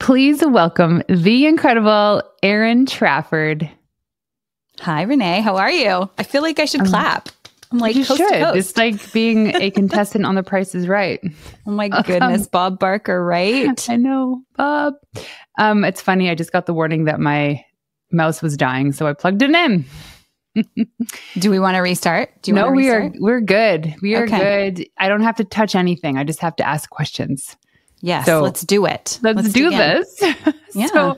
Please welcome the incredible Erin Trafford. Hi, Renee. How are you? I feel like I should clap. I'm like, You coast should. to coast. It's like being a contestant on The Price is Right. Oh my goodness, Bob Barker, right? I know, Bob. It's funny. I just got the warning that my mouse was dying, so I plugged it in. Do we want to restart? No, we're good. We are good. I don't have to touch anything. I just have to ask questions. Yes, So let's do it. Let's do this. Yeah. So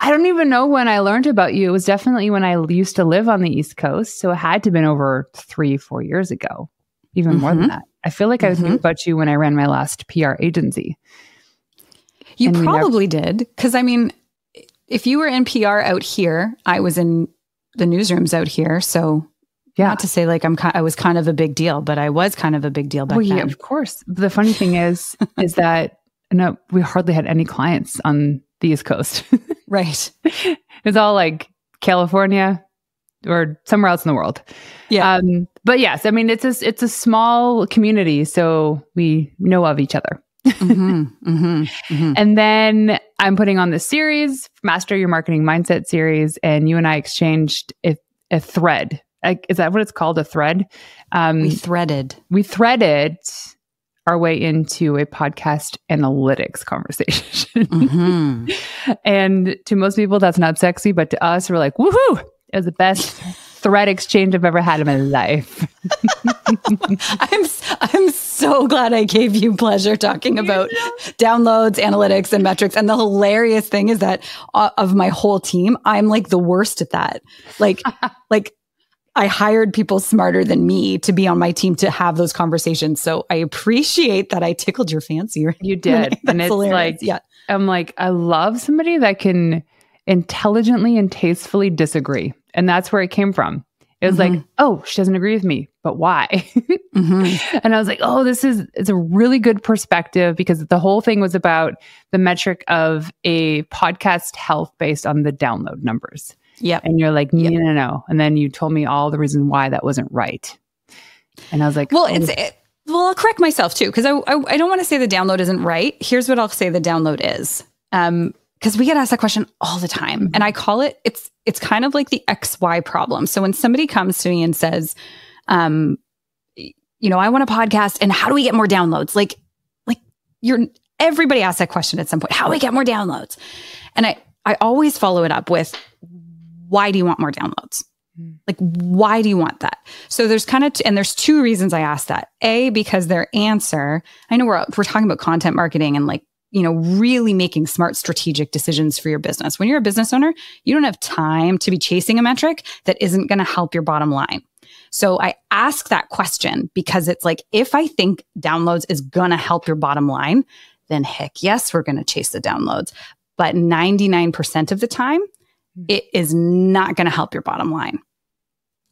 I don't even know when I learned about you. It was definitely when I used to live on the East Coast. So it had to have been over 3-4 years ago, even more than that. I feel like I knew about you when I ran my last PR agency. You probably did. Because I mean, if you were in PR out here, I was in the newsrooms out here. So yeah, not to say like I was kind of a big deal, but I was kind of a big deal back then. Yeah, of course. The funny thing is that no, we hardly had any clients on the East Coast. Right. It's all like California or somewhere else in the world. Yeah. But yes, I mean, it's a small community, so we know of each other. And then I'm putting on this series, Master Your Marketing Mindset series, and you and I exchanged a thread. Is that what it's called? A thread? We threaded our way into a podcast analytics conversation. And to most people, that's not sexy, but to us, we're like, woohoo! It was the best thread exchange I've ever had in my life. I'm so glad I gave you pleasure talking about downloads, analytics, and metrics. And the hilarious thing is that of my whole team, I'm like the worst at that. Like I hired people smarter than me to be on my team to have those conversations. So I appreciate that I tickled your fancy. You did. And it's hilarious. I'm like, I love somebody that can intelligently and tastefully disagree. And that's where it came from. It was like, oh, she doesn't agree with me, but why? And I was like, oh, it's a really good perspective, because the whole thing was about the metric of a podcast health based on the download numbers. Yeah. And you're like, no. And then you told me all the reason why that wasn't right. And I was like, well, I'll correct myself too, because I don't want to say the download isn't right. Here's what I'll say the download is. Because we get asked that question all the time. And I call it's kind of like the XY problem. So when somebody comes to me and says, I want a podcast and how do we get more downloads? Like everybody asks that question at some point. How do we get more downloads? And I always follow it up with, why do you want more downloads? Like, why do you want that? So there's and there's two reasons I ask that. A, because their answer, I know we're talking about content marketing and like, really making smart strategic decisions for your business. When you're a business owner, you don't have time to be chasing a metric that isn't going to help your bottom line. So I ask that question because it's like, if I think downloads is going to help your bottom line, then heck yes, we're going to chase the downloads. But 99% of the time, it is not going to help your bottom line.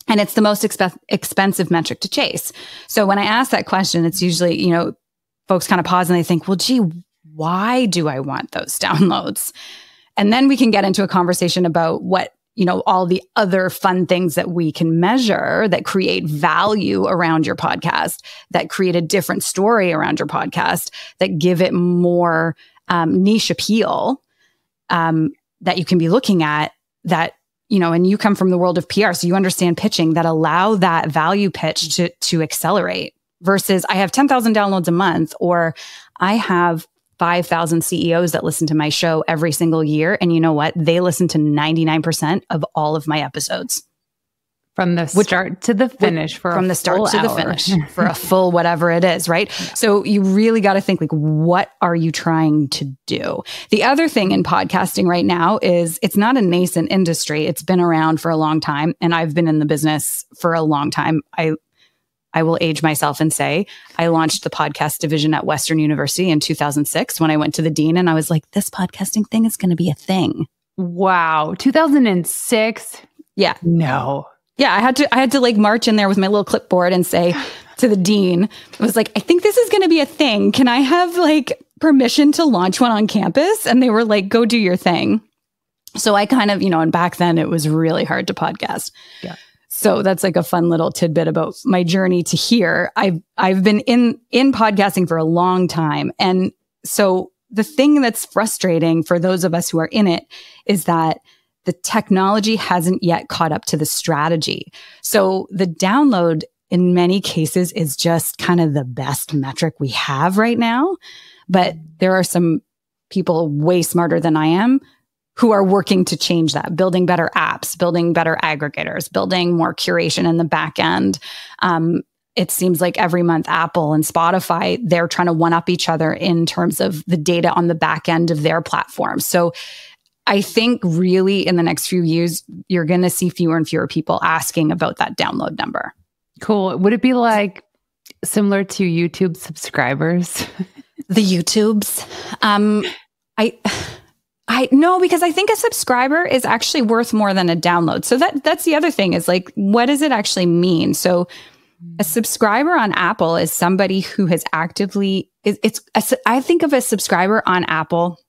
And it's the most expensive metric to chase. So when I ask that question, it's usually, folks kind of pause and they think, well, gee, why do I want those downloads? And then we can get into a conversation about what, all the other fun things that we can measure that create value around your podcast, that create a different story around your podcast, that give it more niche appeal that you can be looking at, that, and you come from the world of PR, so you understand pitching, that allow that value pitch to accelerate versus I have 10,000 downloads a month, or I have 5,000 CEOs that listen to my show every single year. And you know what? They listen to 99% of all of my episodes. From the start to the finish from the start to the finish for a full whatever it is, right? Yeah. So you really got to think like, what are you trying to do? The other thing in podcasting right now is it's not a nascent industry. It's been around for a long time, and I've been in the business for a long time. I will age myself and say I launched the podcast division at Western University in 2006 when I went to the dean, and I was like, this podcasting thing is going to be a thing. Wow. 2006? Yeah. No. Yeah, I had to like march in there with my little clipboard and say to the dean, I was like, I think this is going to be a thing. Can I have like permission to launch one on campus? And they were like, go do your thing. So I kind of, and back then it was really hard to podcast. Yeah. So that's like a fun little tidbit about my journey to here. I've been in podcasting for a long time. And so the thing that's frustrating for those of us who are in it is that the technology hasn't yet caught up to the strategy. So the download in many cases is just kind of the best metric we have right now. But there are some people way smarter than I am who are working to change that, building better apps, building better aggregators, building more curation in the back end. It seems like every month Apple and Spotify, they're trying to one-up each other in terms of the data on the back end of their platforms. So I think really in the next few years, you're going to see fewer and fewer people asking about that download number. Cool. Would it be like similar to YouTube subscribers? The YouTubes? I no, because I think a subscriber is actually worth more than a download. So that's the other thing is like, what does it actually mean? So a subscriber on Apple is somebody who has actively, I think of a subscriber on Apple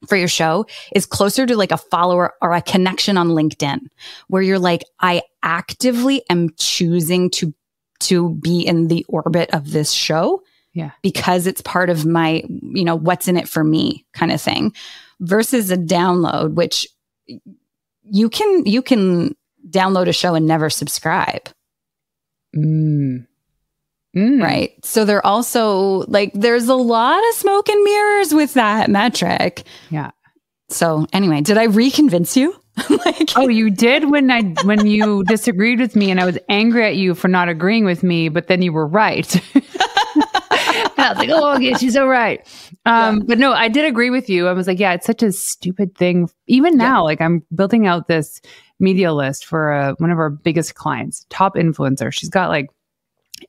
for your show is closer to like a follower or a connection on LinkedIn, where you're like, I actively am choosing to be in the orbit of this show. Yeah. Because it's part of my, what's in it for me kind of thing, versus a download, which you can download a show and never subscribe. Right. So they're also like, there's a lot of smoke and mirrors with that metric. Yeah. So anyway, did I reconvince you? Oh, you did when you disagreed with me and I was angry at you for not agreeing with me, but then you were right. I was like, oh, yeah, she's so right. But no, I did agree with you. I was like, yeah, it's such a stupid thing. Even now, like I'm building out this media list for one of our biggest clients, top influencer. She's got like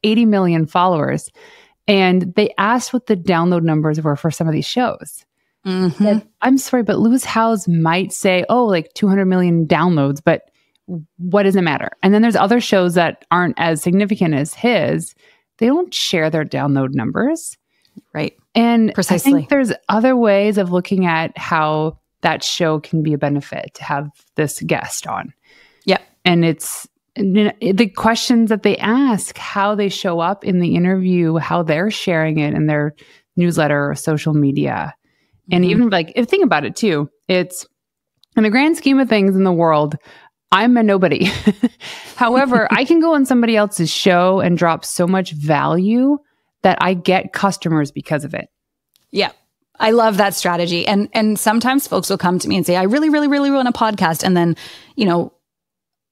80 million followers. And they asked what the download numbers were for some of these shows. And I'm sorry, but Lewis Howes might say, oh, like 200 million downloads, but what does it matter? And then there's other shows that aren't as significant as his. They don't share their download numbers. Right. And precisely. I think there's other ways of looking at how that show can be a benefit to have this guest on. Yep. And it's the questions that they ask, how they show up in the interview, how they're sharing it in their newsletter or social media. And even like, think about it too, it's in the grand scheme of things in the world, I'm a nobody. However, I can go on somebody else's show and drop so much value that I get customers because of it. Yeah. I love that strategy. And sometimes folks will come to me and say, I really, really, really want a podcast. And then,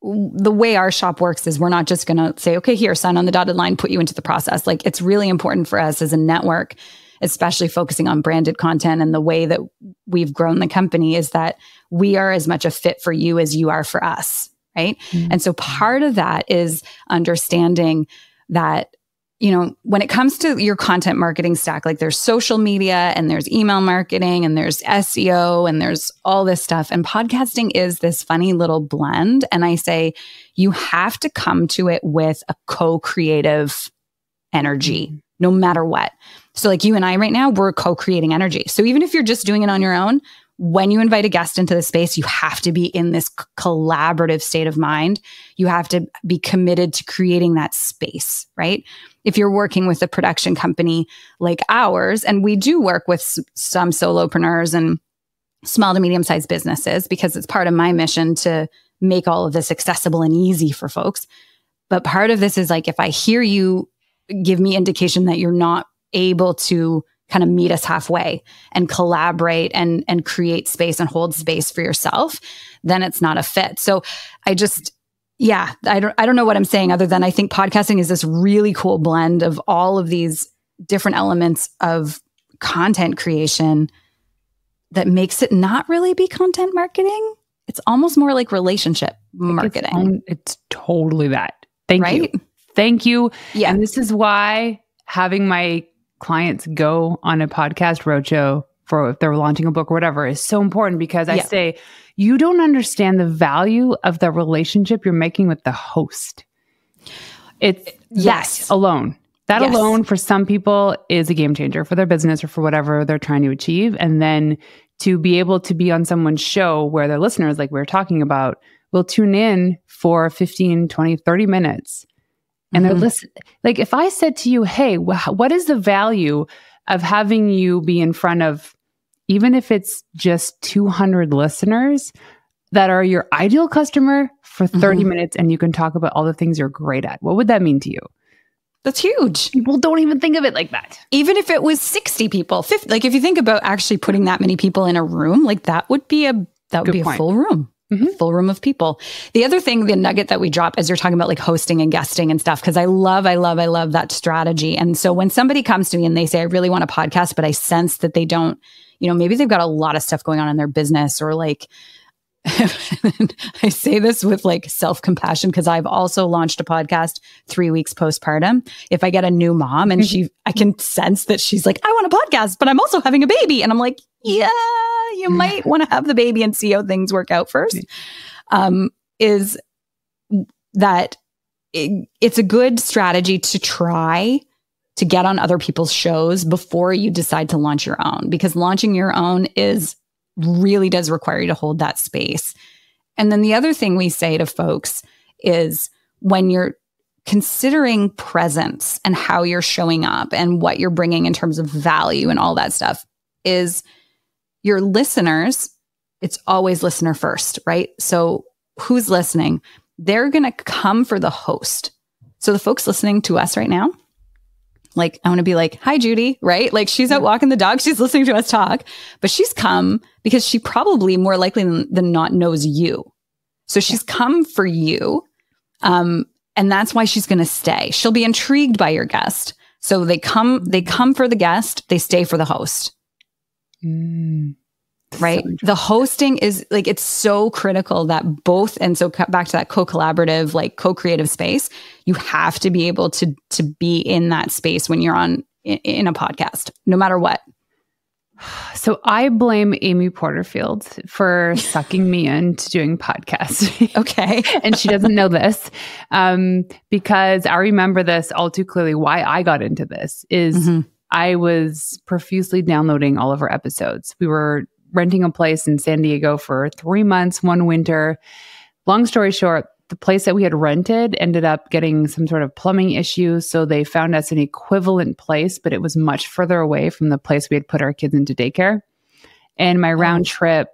the way our shop works is we're not just going to say, okay, here, sign on the dotted line, put you into the process. Like it's really important for us as a network, especially focusing on branded content and the way that we've grown the company is that we are as much a fit for you as you are for us. Right. And so part of that is understanding that, when it comes to your content marketing stack, like there's social media and there's email marketing and there's SEO and there's all this stuff. And podcasting is this funny little blend. And I say, you have to come to it with a co-creative energy, no matter what. So like you and I right now, we're co-creating energy. So even if you're just doing it on your own, when you invite a guest into the space, you have to be in this collaborative state of mind. You have to be committed to creating that space, right? If you're working with a production company like ours, and we do work with some solopreneurs and small to medium-sized businesses because it's part of my mission to make all of this accessible and easy for folks. But part of this is like, if I hear you give me indication that you're not able to kind of meet us halfway and collaborate and create space and hold space for yourself, then it's not a fit. So I don't know what I'm saying other than I think podcasting is this really cool blend of all of these different elements of content creation that makes it not really be content marketing. It's almost more like relationship marketing. It's totally that. Thank you. Yeah. And this is why having my clients go on a podcast roadshow for if they're launching a book or whatever is so important because I say, you don't understand the value of the relationship you're making with the host. It's that alone. That alone for some people is a game changer for their business or for whatever they're trying to achieve. And then to be able to be on someone's show where their listeners, like we were talking about, will tune in for 15, 20, 30 minutes. And they're listening. Like if I said to you, hey, what is the value of having you be in front of even if it's just 200 listeners that are your ideal customer for 30 minutes and you can talk about all the things you're great at, what would that mean to you? That's huge. People don't even think of it like that. Even if it was 60 people, 50, like if you think about actually putting that many people in a room, like that would be a full room, full room of people. The other thing, the nugget that we drop as you're talking about like hosting and guesting and stuff, because I love that strategy. And so when somebody comes to me and they say, I really want a podcast, but I sense that they don't, maybe they've got a lot of stuff going on in their business or like, I say this with like self-compassion because I've also launched a podcast 3 weeks postpartum. If I get a new mom and I can sense that she's like, I want a podcast, but I'm also having a baby. And I'm like, yeah, you might want to have the baby and see how things work out first. Is that it's a good strategy to try to get on other people's shows before you decide to launch your own, because launching your own really does require you to hold that space. And then the other thing we say to folks is when you're considering presence and how you're showing up and what you're bringing in terms of value and all that stuff is your listeners, it's always listener first, right? So who's listening? They're going to come for the host. So the folks listening to us right now, like, I want to be like, hi, Judy, right? Like she's out walking the dog. She's listening to us talk, but she's come because she probably more likely than not knows you. So she's come for you. And that's why she's going to stay. She'll be intrigued by your guest. So they come for the guest, they stay for the host. Right. So the hosting is like, it's so critical that both. And so back to that co-collaborative, like co-creative space, you have to be able to be in that space when you're in a podcast, no matter what. So I blame Amy Porterfield for sucking me into doing podcasts. Okay. And she doesn't know this because I remember this all too clearly. Why I got into this is I was profusely downloading all of her episodes. We were renting a place in San Diego for 3 months, one winter. Long story short, the place that we had rented ended up getting some sort of plumbing issues. So they found us an equivalent place, but it was much further away from the place we had put our kids into daycare. And my round trip,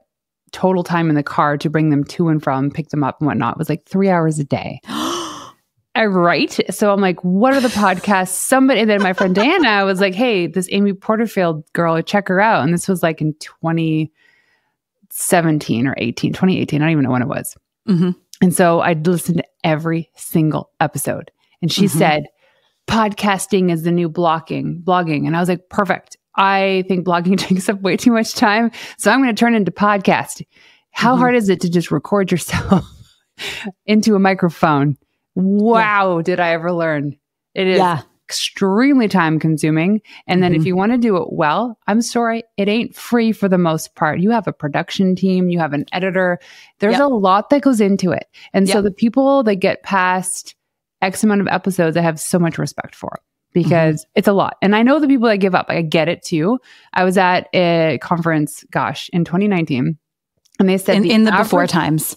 total time in the car to bring them to and from, pick them up and whatnot, was like 3 hours a day. Right. So I'm like, what are the podcasts? And then my friend Diana was like, hey, this Amy Porterfield girl, check her out. And this was like in 2017 or 2018. I don't even know when it was. And so I'd listened to every single episode. And she said, podcasting is the new blogging. And I was like, perfect. I think blogging takes up way too much time. So I'm going to turn into podcast. How hard is it to just record yourself into a microphone? Wow, did I ever learn? It is extremely time consuming. And then if you want to do it well, I'm sorry, it ain't free for the most part. You have a production team, you have an editor. There's a lot that goes into it. And so the people that get past X amount of episodes, I have so much respect for because it's a lot. And I know the people that give up, I get it too. I was at a conference, in 2019, and they said in the before times.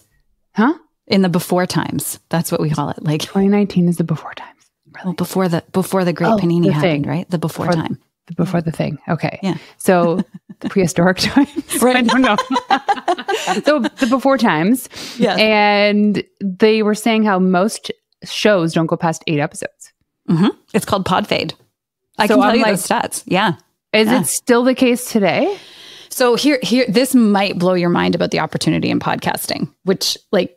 Huh? In the before times. That's what we call it. Like 2019 is the before times. Really? Well, before the great panini happened, right? The before time. Before the thing. Okay. Yeah. So the prehistoric times. Right. I don't know. So the before times. Yeah. And they were saying how most shows don't go past 8 episodes. It's called pod fade. I can tell you those stats. Yeah. Is it still the case today? So here, this might blow your mind about the opportunity in podcasting, which like,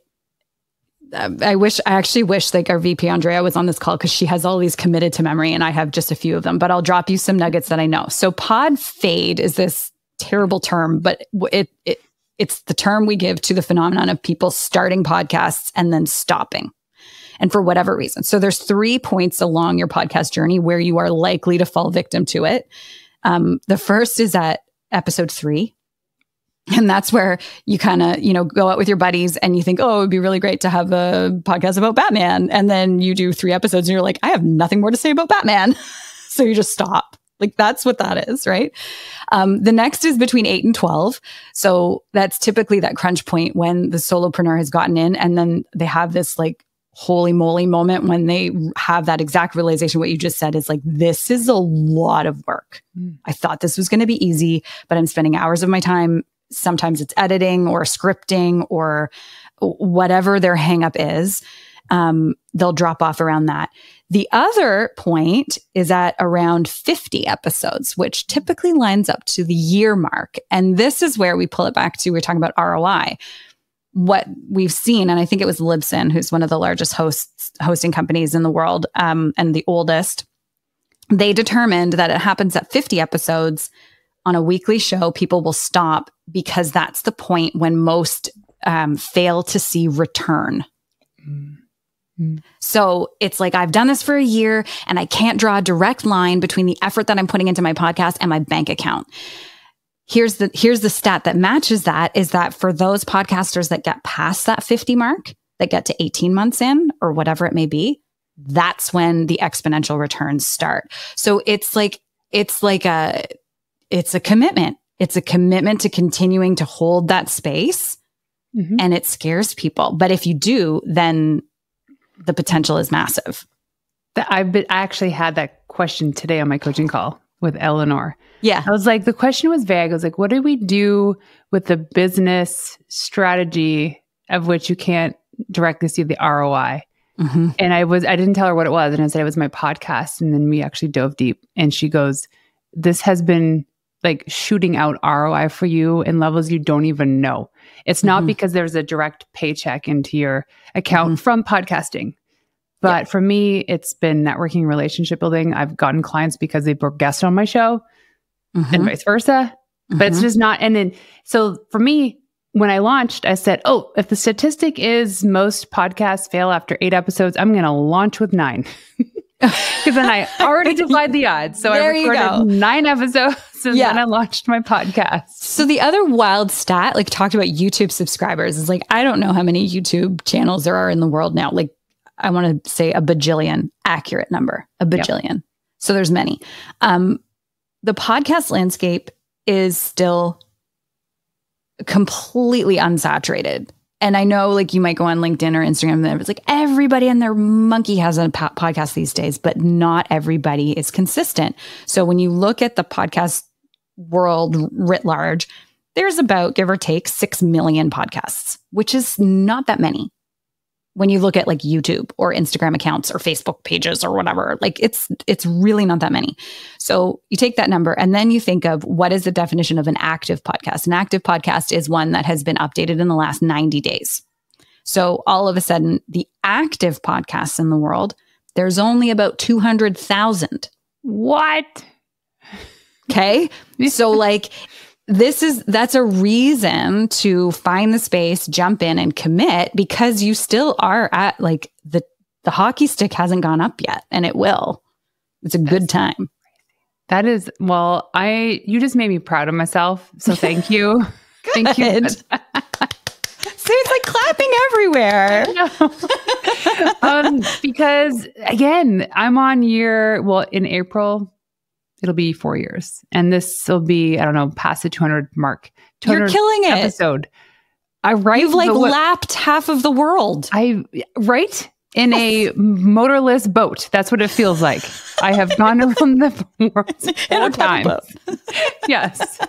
I actually wish like our VP Andrea was on this call because she has all these committed to memory and I have just a few of them, but I'll drop you some nuggets that I know. So pod fade is this terrible term, but it's the term we give to the phenomenon of people starting podcasts and then stopping. And for whatever reason. So there's 3 points along your podcast journey where you are likely to fall victim to it. The first is at episode 3. And that's where you kind of, go out with your buddies and you think, oh, it would be really great to have a podcast about Batman. And then you do 3 episodes and you're like, I have nothing more to say about Batman. So you just stop. Like that's what that is, right? The next is between 8 and 12. So that's typically that crunch point when the solopreneur has gotten in and then they have this like holy moly moment when they have that exact realization. What you just said is like, this is a lot of work. I thought this was going to be easy, but I'm spending hours of my time. Sometimes it's editing or scripting or whatever their hang up is. They'll drop off around that. The other point is at around 50 episodes, which typically lines up to the year mark. And this is where we pull it back to, we're talking about ROI. What we've seen, and I think it was Libsyn, who's one of the largest hosting companies in the world, and the oldest, they determined that it happens at 50 episodes on a weekly show. People will stop because that's the point when most fail to see return. So it's like, I've done this for a year and I can't draw a direct line between the effort that I'm putting into my podcast and my bank account. Here's the stat that matches that, is that for those podcasters that get past that 50 mark, that get to 18 months in or whatever it may be, that's when the exponential returns start. So it's a commitment. It's a commitment to continuing to hold that space, and it scares people. But if you do, then the potential is massive. I actually had that question today on my coaching call with Eleanor. Yeah. I was like, the question was vague. I was like, what do we do with the business strategy of which you can't directly see the ROI? And I didn't tell her what it was. And I said, it was my podcast. And then we actually dove deep. And she goes, this has been like shooting out ROI for you in levels you don't even know. It's not because there's a direct paycheck into your account from podcasting. But for me, it's been networking, relationship building. I've gotten clients because they were guests on my show and vice versa. But it's just not. And then, so for me, when I launched, I said, oh, if the statistic is most podcasts fail after 8 episodes, I'm going to launch with 9. Because then I already defied the odds. So I recorded 9 episodes and then I launched my podcast. So the other wild stat, like talked about YouTube subscribers, is like, I don't know how many YouTube channels there are in the world now. Like, I want to say a bajillion, accurate number, a bajillion. Yep. So there's many. The podcast landscape is still completely unsaturated. And I know, like, you might go on LinkedIn or Instagram and it's like everybody and their monkey has a podcast these days, but not everybody is consistent. So when you look at the podcast world writ large, there's about, give or take, 6 million podcasts, which is not that many. When you look at like YouTube or Instagram accounts or Facebook pages or whatever, like it's really not that many. So you take that number and then you think of, what is the definition of an active podcast? An active podcast is one that has been updated in the last 90 days. So all of a sudden, the active podcasts in the world, there's only about 200,000. What? Okay. So like, that's a reason to find the space, jump in and commit, because you still are at like the hockey stick hasn't gone up yet, and it will. It's a good time. That is, well, you just made me proud of myself. So thank you. Thank you. See, it's like clapping everywhere. Because again, I'm on in April, it'll be 4 years. And this will be, I don't know, past the 200 mark. 200 You're killing it. Episode. You've like lapped half of the world. Right? In a motorless boat. That's what it feels like. I have gone around the world 4 times. Yes.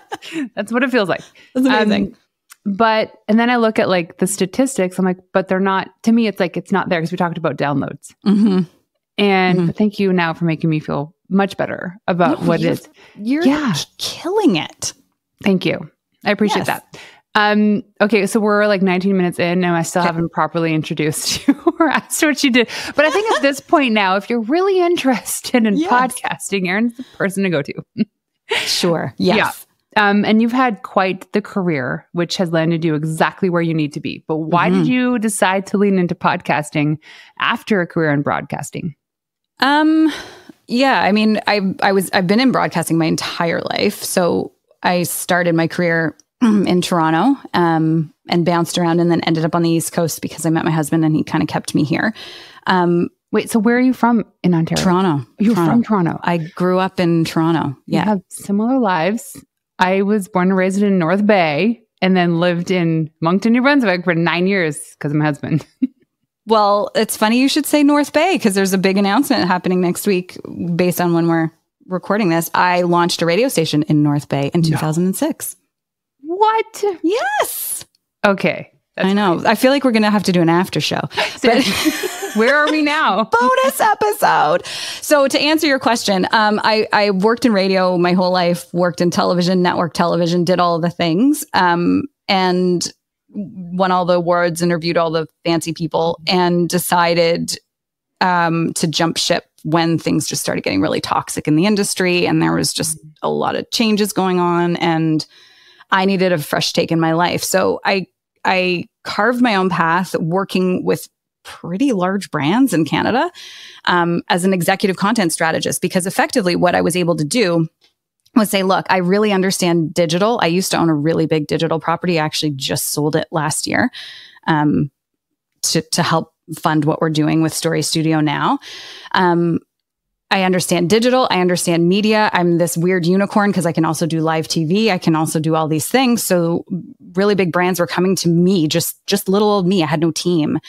That's what it feels like. That's amazing. And then I look at like the statistics. I'm like, but they're not, to me, it's like, it's not there because we talked about downloads. And thank you now for making me feel much better about what it is. You're killing it. Thank you. I appreciate that. Okay, so we're like 19 minutes in and I still haven't properly introduced you or asked what you did. But I think at this point now, if you're really interested in podcasting, Erin's the person to go to. Sure. Yes. Yeah. And you've had quite the career, which has landed you exactly where you need to be. But why did you decide to lean into podcasting after a career in broadcasting? Yeah, I mean, I've been in broadcasting my entire life. So I started my career in Toronto, and bounced around and then ended up on the East Coast because I met my husband and he kind of kept me here. Wait, so where are you from in Ontario? Toronto. You're from Toronto. I grew up in Toronto. Yeah. We have similar lives. I was born and raised in North Bay and then lived in Moncton, New Brunswick for 9 years because of my husband. Well, it's funny you should say North Bay because there's a big announcement happening next week based on when we're recording this. I launched a radio station in North Bay in 2006. What? Yes. Okay. I know. Crazy. I feel like we're going to have to do an after show. But where are we now? Bonus episode. So to answer your question, I worked in radio my whole life, worked in television, network television, did all the things, and won all the awards, interviewed all the fancy people, and decided to jump ship when things just started getting really toxic in the industry. And there was just a lot of changes going on, and I needed a fresh take in my life. So I carved my own path working with pretty large brands in Canada as an executive content strategist, because effectively what I was able to do was say, look, I really understand digital. I used to own a really big digital property. I actually just sold it last year to help fund what we're doing with Story Studio now. I understand digital. I understand media. I'm this weird unicorn because I can also do live TV. I can also do all these things. So really big brands were coming to me, just little old me. I had no team.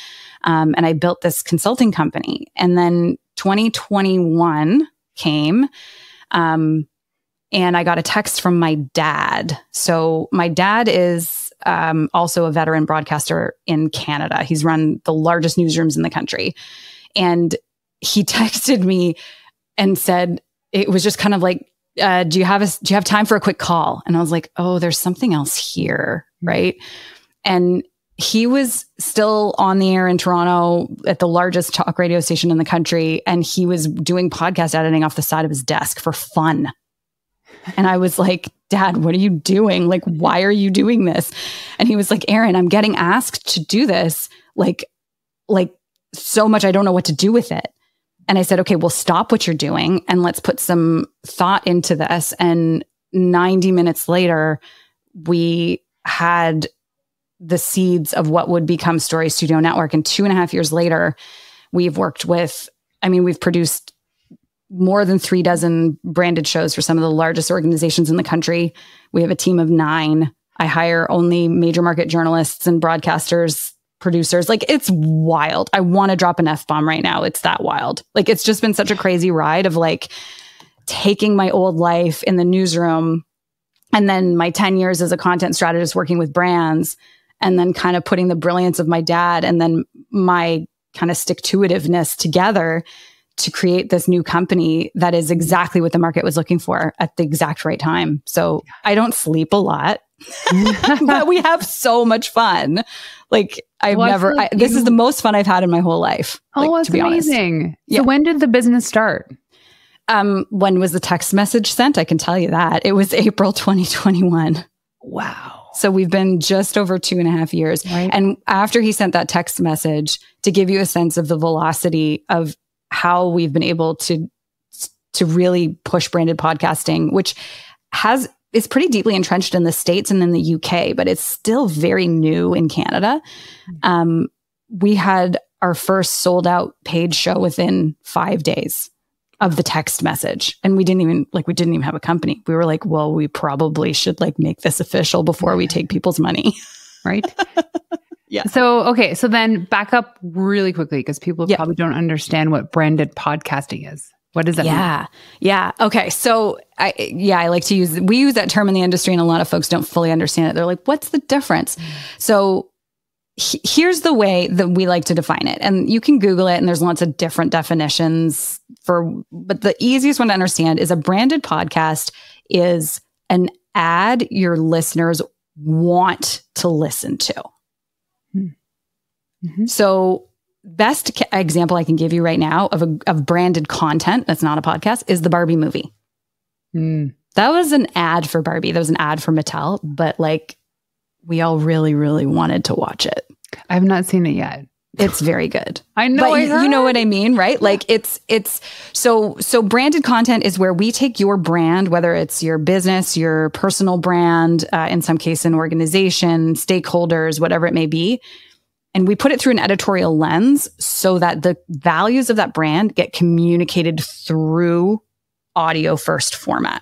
And I built this consulting company. And then 2021 came, and I got a text from my dad. So my dad is also a veteran broadcaster in Canada. He's run the largest newsrooms in the country. And he texted me and said, it was just kind of like, do you have time for a quick call? And I was like, oh, there's something else here. Right. And he was still on the air in Toronto at the largest talk radio station in the country. And he was doing podcast editing off the side of his desk for fun. And I was like, Dad, what are you doing? Like, why are you doing this? And he was like, Erin, I'm getting asked to do this. Like so much, I don't know what to do with it. And I said, okay, well, stop what you're doing and let's put some thought into this. And 90 minutes later, we had the seeds of what would become Story Studio Network. And 2.5 years later, we've produced more than 36 branded shows for some of the largest organizations in the country. We have a team of 9. I hire only major market journalists and broadcasters, producers. Like, it's wild. I want to drop an F-bomb right now. It's that wild. Like, it's just been such a crazy ride of like taking my old life in the newsroom and then my 10 years as a content strategist working with brands, and then kind of putting the brilliance of my dad and then my kind of stick-to-itiveness together to create this new company that is exactly what the market was looking for at the exact right time. So I don't sleep a lot, but we have so much fun. Like this is the most fun I've had in my whole life. Oh, that's amazing. So when did the business start? When was the text message sent? I can tell you that. It was April 2021. Wow. So we've been just over 2.5 years. Right. And after he sent that text message, to give you a sense of the velocity of how we've been able to really push branded podcasting, which is pretty deeply entrenched in the States and in the UK, but it's still very new in Canada. We had our first sold out paid show within 5 days of the text message. And we didn't even have a company. We were like, well, we probably should make this official before we take people's money. Right. Yeah. So then back up really quickly because people probably don't understand what branded podcasting is. What does that mean? Yeah. Okay. So we use that term in the industry and a lot of folks don't fully understand it. They're like, what's the difference? So here's the way that we like to define it. And you can Google it and there's lots of different definitions but the easiest one to understand is a branded podcast is an ad your listeners want to listen to. Mm-hmm. So best example I can give you right now of branded content that's not a podcast is the Barbie movie. That was an ad for Barbie. That was an ad for Mattel, but we all really, really wanted to watch it. I have not seen it yet. It's very good. I know. But you know what I mean, right? Yeah. It's so branded content is where we take your brand, whether it's your business, your personal brand, in some case, an organization, stakeholders, whatever it may be. And we put it through an editorial lens so that the values of that brand get communicated through audio first format.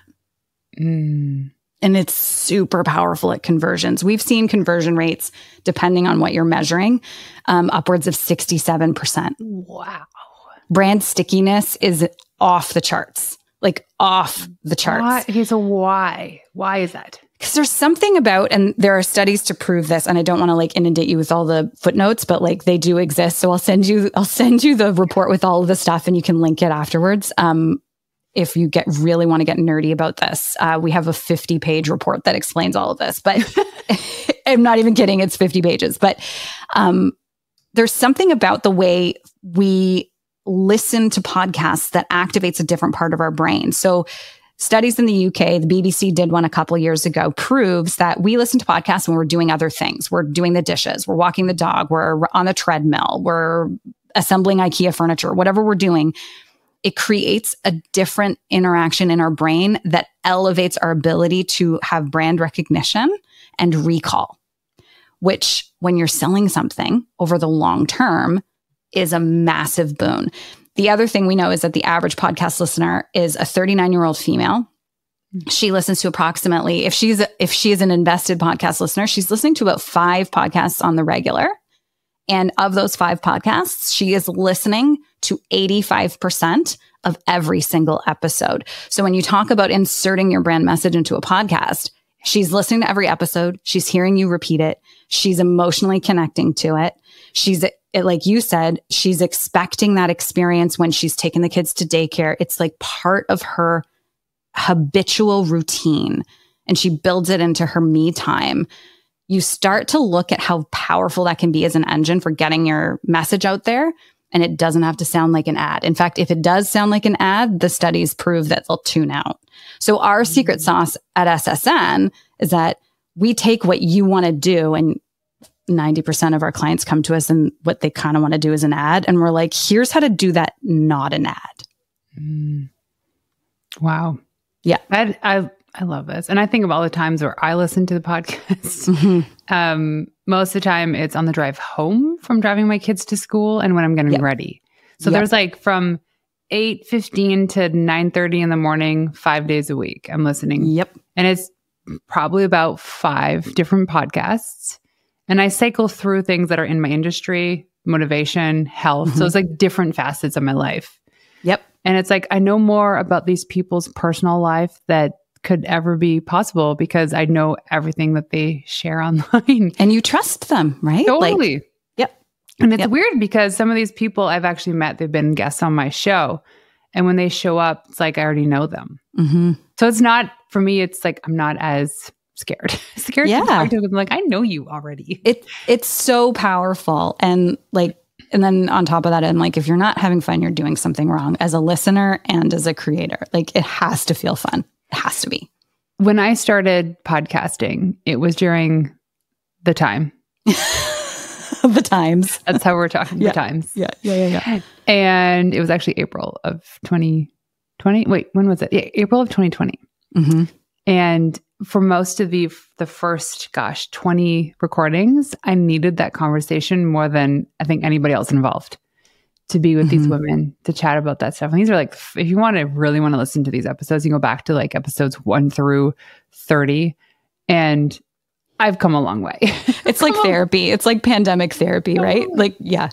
And And it's super powerful at conversions. We've seen conversion rates, depending on what you're measuring, upwards of 67%. Wow. Brand stickiness is off the charts, like off the charts. Why? Okay, so why? Why is that? Because there's something about, and there are studies to prove this, and I don't want to like inundate you with all the footnotes, but like they do exist. So I'll send you the report with all of the stuff, and you can link it afterwards. If you really want to get nerdy about this, we have a 50-page report that explains all of this, but I'm not even kidding. It's 50 pages, but there's something about the way we listen to podcasts that activates a different part of our brain. So studies in the UK, the BBC did one a couple years ago, proves that we listen to podcasts when we're doing other things. We're doing the dishes, we're walking the dog, we're on the treadmill, we're assembling IKEA furniture, whatever we're doing. It creates a different interaction in our brain that elevates our ability to have brand recognition and recall, which when you're selling something over the long term is a massive boon. The other thing we know is that the average podcast listener is a 39-year-old female. She listens to approximately, if she is an invested podcast listener, she's listening to about 5 podcasts on the regular. And of those 5 podcasts, she is listening to 85% of every single episode. So when you talk about inserting your brand message into a podcast, she's listening to every episode. She's hearing you repeat it. She's emotionally connecting to it. Like you said, she's expecting that experience when she's taking the kids to daycare. It's like part of her habitual routine, and she builds it into her me time. You start to look at how powerful that can be as an engine for getting your message out there. And it doesn't have to sound like an ad. In fact, if it does sound like an ad, the studies prove that they'll tune out. So our secret sauce at SSN is that we take what you want to do, and 90% of our clients come to us and what they kind of want to do is an ad. And we're like, here's how to do that, not an ad. Wow. Yeah. I love this. And I think of all the times where I listen to the podcast. Most of the time it's on the drive home from driving my kids to school and when I'm getting ready. So there's like from 8:15 to 9:30 in the morning, 5 days a week, I'm listening. Yep. And it's probably about 5 different podcasts. And I cycle through things that are in my industry, motivation, health. So it's like different facets of my life. Yep. And it's like, I know more about these people's personal life that could ever be possible because I know everything that they share online. And you trust them, right? Totally. Yep. And it's weird because some of these people I've actually met, they've been guests on my show. And when they show up, it's like I already know them. So it's not, for me, it's like I'm not as scared to talk to them. Like, I know you already. It's so powerful. And then on top of that, I'm like, if you're not having fun, you're doing something wrong as a listener and as a creator. Like, it has to feel fun. It has to be. When I started podcasting, it was during the time. The times. That's how we're talking. The times. Yeah. And it was actually April of 2020. Wait, when was it? Yeah, April of 2020. And for most of the first, 20 recordings, I needed that conversation more than I think anybody else involved to be with these women, to chat about that stuff. And these are like, if you really want to listen to these episodes, you go back to like episodes 1 through 30. And I've come a long way. It's like therapy. It's like pandemic therapy, right? Like, yeah.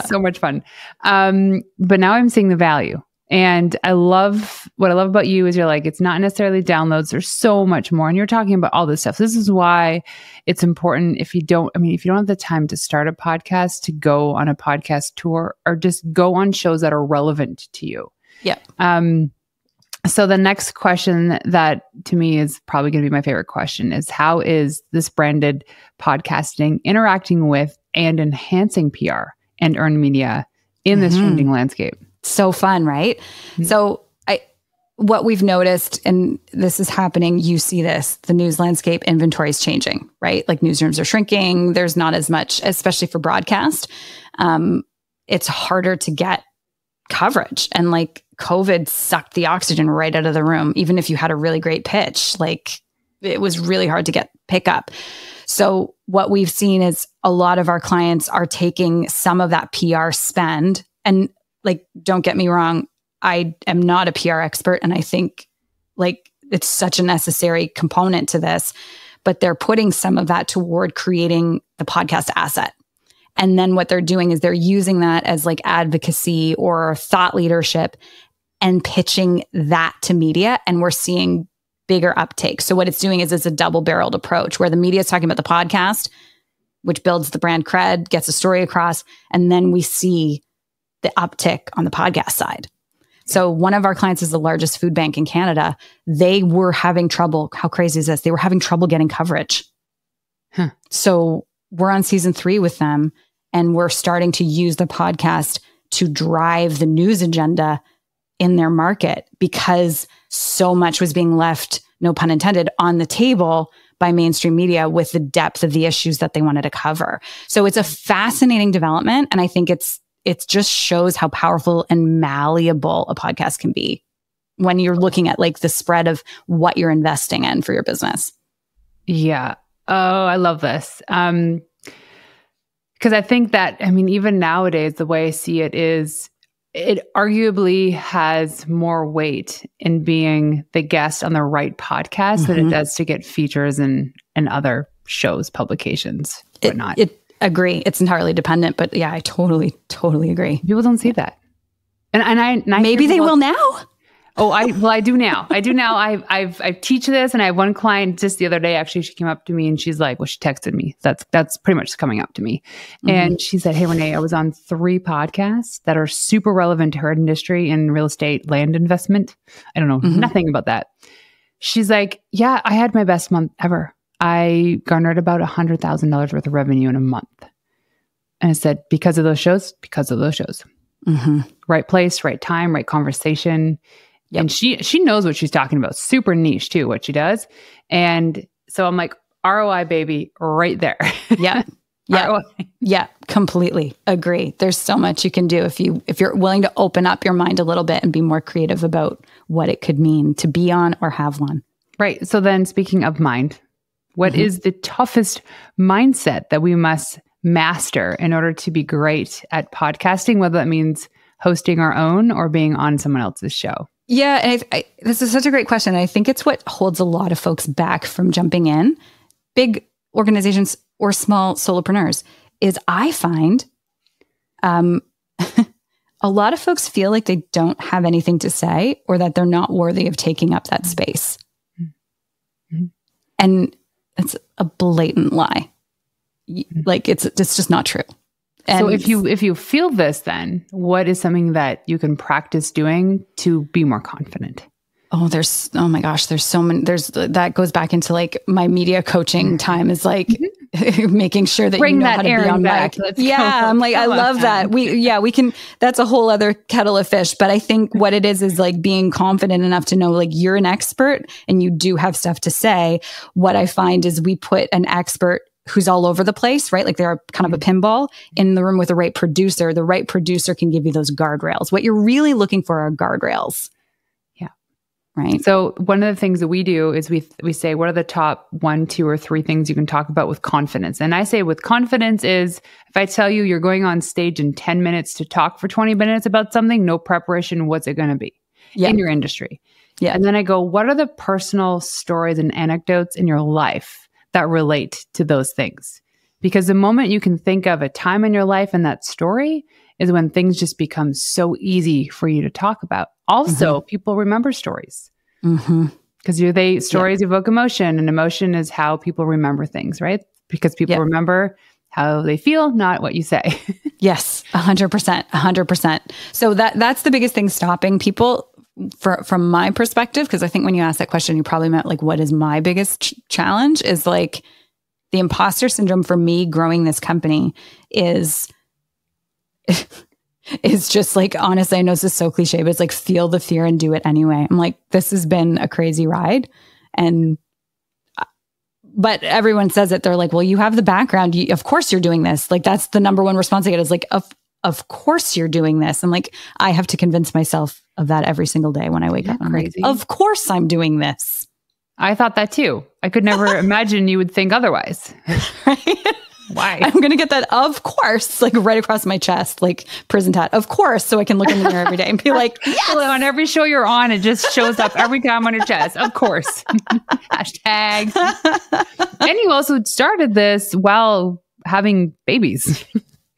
So much fun. But now I'm seeing the value. And what I love about you is you're like, it's not necessarily downloads. There's so much more. And you're talking about all this stuff. This is why it's important if you don't have the time to start a podcast, to go on a podcast tour or just go on shows that are relevant to you. Yeah. So the next question that to me is probably going to be my favorite question is, how is this branded podcasting interacting with and enhancing PR and earned media in this changing landscape? So fun, right? So what we've noticed, and this is happening, you see this, the news landscape inventory is changing, right? Like newsrooms are shrinking. There's not as much, especially for broadcast. It's harder to get coverage. And like COVID sucked the oxygen right out of the room. Even if you had a really great pitch, like it was really hard to get pickup. So what we've seen is a lot of our clients are taking some of that PR spend, and like, don't get me wrong, I am not a PR expert. And I think like it's such a necessary component to this, but they're putting some of that toward creating the podcast asset. And then what they're doing is they're using that as like advocacy or thought leadership and pitching that to media. And we're seeing bigger uptake. So what it's doing is it's a double-barreled approach where the media is talking about the podcast, which builds the brand cred, gets the story across, and then we see the uptick on the podcast side. So one of our clients is the largest food bank in Canada. They were having trouble. How crazy is this? They were having trouble getting coverage. So we're on season 3 with them, and we're starting to use the podcast to drive the news agenda in their market because so much was being left, no pun intended, on the table by mainstream media with the depth of the issues that they wanted to cover. So it's a fascinating development. And I think it just shows how powerful and malleable a podcast can be when you're looking at like the spread of what you're investing in for your business. Yeah. Oh, I love this. Because I think that, I mean, even nowadays, the way I see it is it arguably has more weight in being the guest on the right podcast than it does to get features and other shows, publications, whatnot. Agree. It's entirely dependent, but yeah, I totally agree. People don't see that. And I maybe they will now. Oh, I do now. I teach this, and I have one client just the other day. Actually, she came up to me and she's like, well, she texted me. That's pretty much coming up to me, and she said, "Hey, Renee, I was on 3 podcasts that are super relevant to her industry in real estate, land investment. I don't know nothing about that." She's like, "Yeah, I had my best month ever. I garnered about $100,000 worth of revenue in a month." And I said, "Because of those shows? Because of those shows. Right place, right time, right conversation." Yep. And she knows what she's talking about. Super niche too, what she does. And so I'm like, ROI, baby, right there. Yeah. Yeah. Yeah. Completely agree. There's so much you can do if you're willing to open up your mind a little bit and be more creative about what it could mean to be on or have one. Right. So then speaking of mind, what is the toughest mindset that we must master in order to be great at podcasting, whether that means hosting our own or being on someone else's show? Yeah, and this is such a great question. I think it's what holds a lot of folks back from jumping in, big organizations or small solopreneurs, is I find a lot of folks feel like they don't have anything to say or that they're not worthy of taking up that space. And it's a blatant lie. Like it's just not true. And so if you feel this, then what is something that you can practice doing to be more confident? Oh my gosh, there's so many. That goes back into like my media coaching time is like making sure that bring you know that how to Erin be on back. mic. Yeah, I'm like, I love that. We can, that's a whole other kettle of fish. But I think what it is like being confident enough to know like you're an expert and you do have stuff to say. What I find is we put an expert who's all over the place, right? Like they're kind of a pinball in the room with the right producer. The right producer can give you those guardrails. What you're really looking for are guardrails. Yeah. Right. So one of the things that we do is we say, what are the top 1, 2, or 3 things you can talk about with confidence? And I say with confidence is if I tell you you're going on stage in 10 minutes to talk for 20 minutes about something, no preparation, what's it going to be in your industry? Yeah. And then I go, what are the personal stories and anecdotes in your life that relate to those things? Because the moment you can think of a time in your life and that story is when things just become so easy for you to talk about. Also, people remember stories because stories evoke emotion, and emotion is how people remember things, right? Because people remember how they feel, not what you say. Yes, 100%, 100%. So that's the biggest thing stopping people from my perspective, because I think when you asked that question, you probably meant like, what is my biggest challenge is like the imposter syndrome for me growing this company is just like, honestly, I know this is so cliche, but it's like, feel the fear and do it anyway. I'm like, this has been a crazy ride. But everyone says it. They're like, well, you have the background. Of course you're doing this. Like, that's the number one response I get is like, of course you're doing this. I'm like, I have to convince myself of that every single day when I wake up. I'm crazy. Like, of course I'm doing this. I thought that too. I could never imagine you would think otherwise. Right? Why? I'm going to get that, of course, like right across my chest, like prison tat, of course. So I can look in the mirror every day and be like, yes! Well, on every show you're on, it just shows up every time on your chest. Of course. Hashtag. And you also started this while having babies.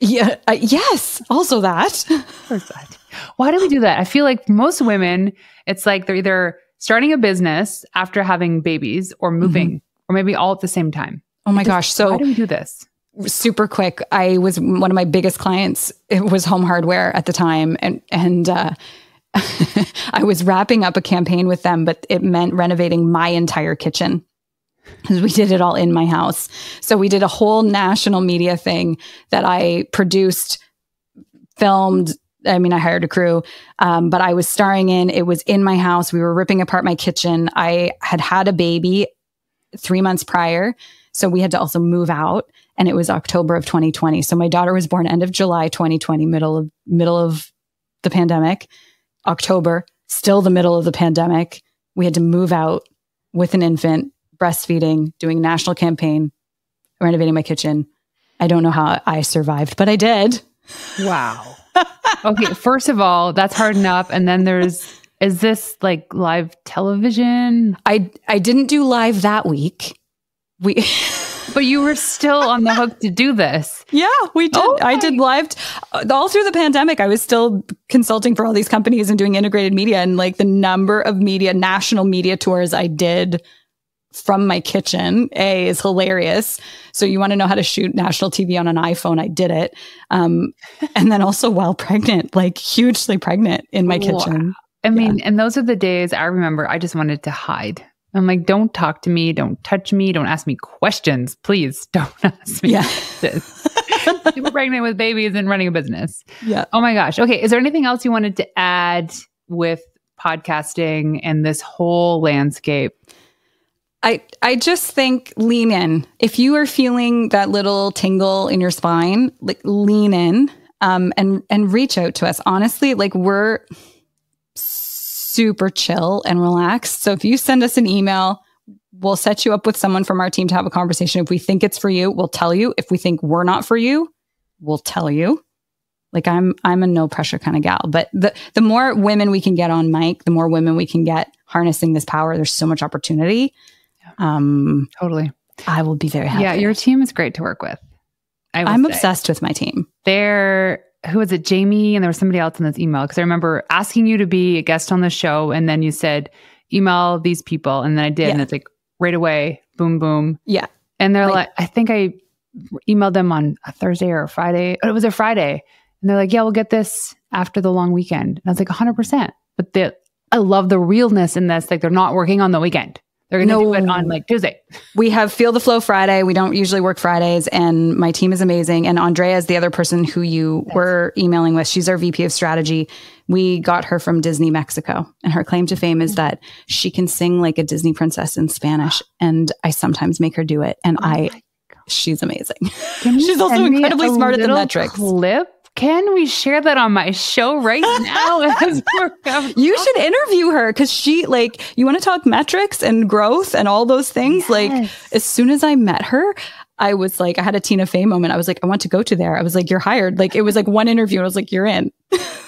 Yeah. Yes. Also that. Of course that. Why do we do that? I feel like most women, it's like they're either starting a business after having babies or moving, or maybe all at the same time. Oh my gosh. So why do we do this? Super quick. I was one of my biggest clients. It was Home Hardware at the time. And I was wrapping up a campaign with them, but it meant renovating my entire kitchen. Because we did it all in my house. So we did a whole national media thing that I produced, filmed. I mean, I hired a crew, but I was starring in. It was in my house. We were ripping apart my kitchen. I had a baby 3 months prior. So we had to also move out. And it was October of 2020. So my daughter was born end of July 2020, middle of the pandemic. October, still the middle of the pandemic. We had to move out with an infant, breastfeeding, doing a national campaign, renovating my kitchen. I don't know how I survived, but I did. Wow. Okay. First of all, that's hard enough. And then is this like live television? I didn't do live that week. But you were still on the hook to do this. Yeah, we did. Oh, I did live all through the pandemic. I was still consulting for all these companies and doing integrated media, and like the number of national media tours I did from my kitchen, is hilarious. So you want to know how to shoot national TV on an iPhone? I did it. And then also while pregnant, like hugely pregnant in my kitchen. I mean, and those are the days I remember I just wanted to hide. I'm like, don't talk to me. Don't touch me. Don't ask me questions. Please don't ask me this. People pregnant with babies and running a business. Yeah. Oh my gosh. Okay. Is there anything else you wanted to add with podcasting and this whole landscape? I just think lean in. If you are feeling that little tingle in your spine, like lean in and reach out to us. Honestly, like we're super chill and relaxed. So if you send us an email, we'll set you up with someone from our team to have a conversation. If we think it's for you, we'll tell you. If we think we're not for you, we'll tell you. Like I'm a no pressure kind of gal. But the more women we can get on mic, the more women we can get harnessing this power. There's so much opportunity. Totally. I will be very happy. Yeah, your team is great to work with. I'm obsessed with my team. Who was it, Jamie? And there was somebody else in this email. Because I remember asking you to be a guest on the show. And then you said, email these people. And then I did. Yeah. And it's like right away, boom, boom. Yeah. And they're like, I think I emailed them on a Thursday or a Friday. Oh, it was a Friday. And they're like, yeah, we'll get this after the long weekend. And I was like, 100%. But I love the realness in this. Like they're not working on the weekend. They're going to do it on like Tuesday. We have Feel the Flow Friday. We don't usually work Fridays, and my team is amazing. And Andrea is the other person who you were emailing with. She's our VP of strategy. We got her from Disney Mexico, and her claim to fame is that she can sing like a Disney princess in Spanish. And I sometimes make her do it. And she's amazing. She's also incredibly smart at the metrics. Clip? Can we share that on my show right now? You should interview her because she you want to talk metrics and growth and all those things. Yes. Like as soon as I met her, I was like, I had a Tina Fey moment. I was like, I want to go to there. I was like, you're hired. Like it was like one interview. And I was like, you're in.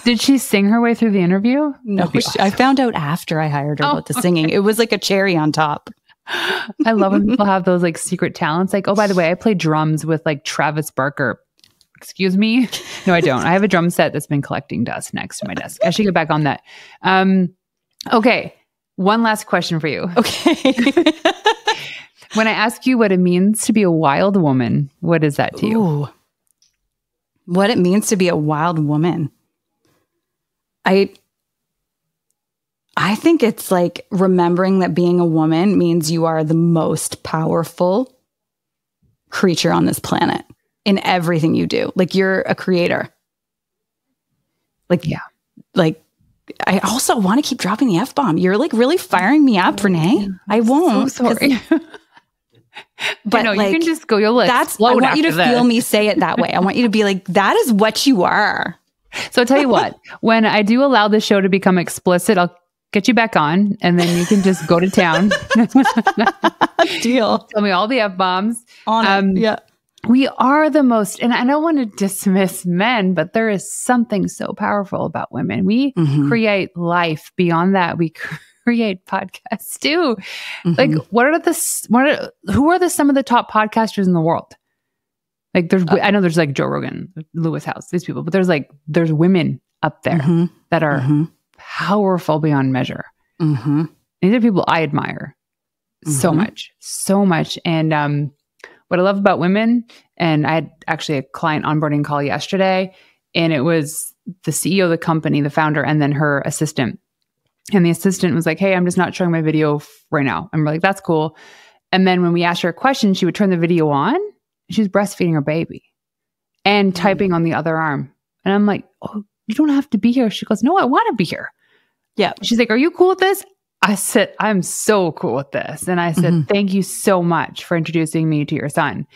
Did she sing her way through the interview? No, awesome. I found out after I hired her about the singing. It was like a cherry on top. I love when people have those like secret talents. Like, oh, by the way, I play drums with like Travis Barker. Excuse me? No, I don't. I have a drum set that's been collecting dust next to my desk. I should get back on that. Okay. One last question for you. Okay. When I ask you what it means to be a wild woman, what is that to you? Ooh. What it means to be a wild woman. I think it's like remembering that being a woman means you are the most powerful creature on this planet. In everything you do. Like you're a creator. Like, yeah. Like I also want to keep dropping the F-bomb. You're like really firing me up, Renee. I won't. So sorry. But no, like, you can just go, you'll I want you to feel me say it that way. I want you to be like, that is what you are. So I'll tell you what, when I do allow the show to become explicit, I'll get you back on and then you can just go to town. Deal. Tell me all the F-bombs. On it. Yeah. we are the most, and I don't want to dismiss men, but there is something so powerful about women. We create life beyond that. We create podcasts too. Like, who are some of the top podcasters in the world? Like, I know there's like Joe Rogan, Lewis House, these people, but there's women up there that are powerful beyond measure. These are people I admire so much. And what I love about women, and I had actually a client onboarding call yesterday, and it was the CEO of the company, the founder, and then her assistant. And the assistant was like, hey, I'm just not showing my video right now. And we're like, that's cool. And then when we asked her a question, she would turn the video on. She was breastfeeding her baby and typing on the other arm. And I'm like, oh, you don't have to be here. She goes, no, I want to be here. Yeah. She's like, are you cool with this? I said, I'm so cool with this. And I said, thank you so much for introducing me to your son.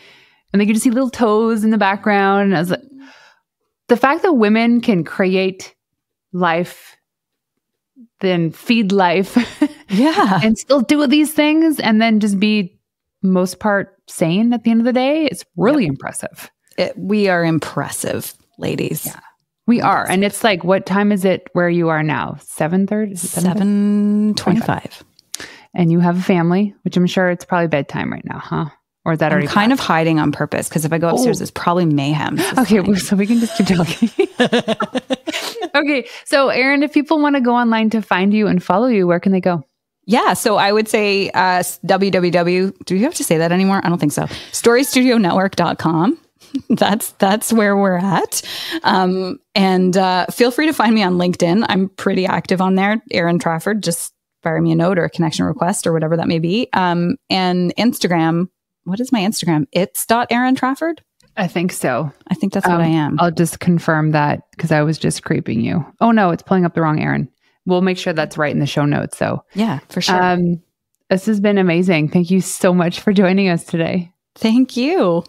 And they could just see little toes in the background. And I was like, the fact that women can create life, then feed life, and still do these things, and then just be most part sane at the end of the day, it's really impressive. We are impressive, ladies. Yeah. We are. And it's like, what time is it where you are now? 7:30? 7:25. And you have a family, which I'm sure it's probably bedtime right now, huh? Or is that already kind of hiding on purpose, because if I go upstairs, it's probably mayhem. Okay, so we can just keep talking. Okay, so Erin, if people want to go online to find you and follow you, where can they go? Yeah, so I would say www. Do you have to say that anymore? I don't think so. StoryStudioNetwork.com. That's where we're at. And feel free to find me on LinkedIn. I'm pretty active on there. Erin Trafford. Just fire me a note or a connection request or whatever that may be. And Instagram. What is my Instagram? It's.Erin Trafford. I think so. I think that's what I am. I'll just confirm that because I was just creeping you. Oh no, it's pulling up the wrong Erin. We'll make sure that's right in the show notes. So yeah, for sure. This has been amazing. Thank you so much for joining us today. Thank you.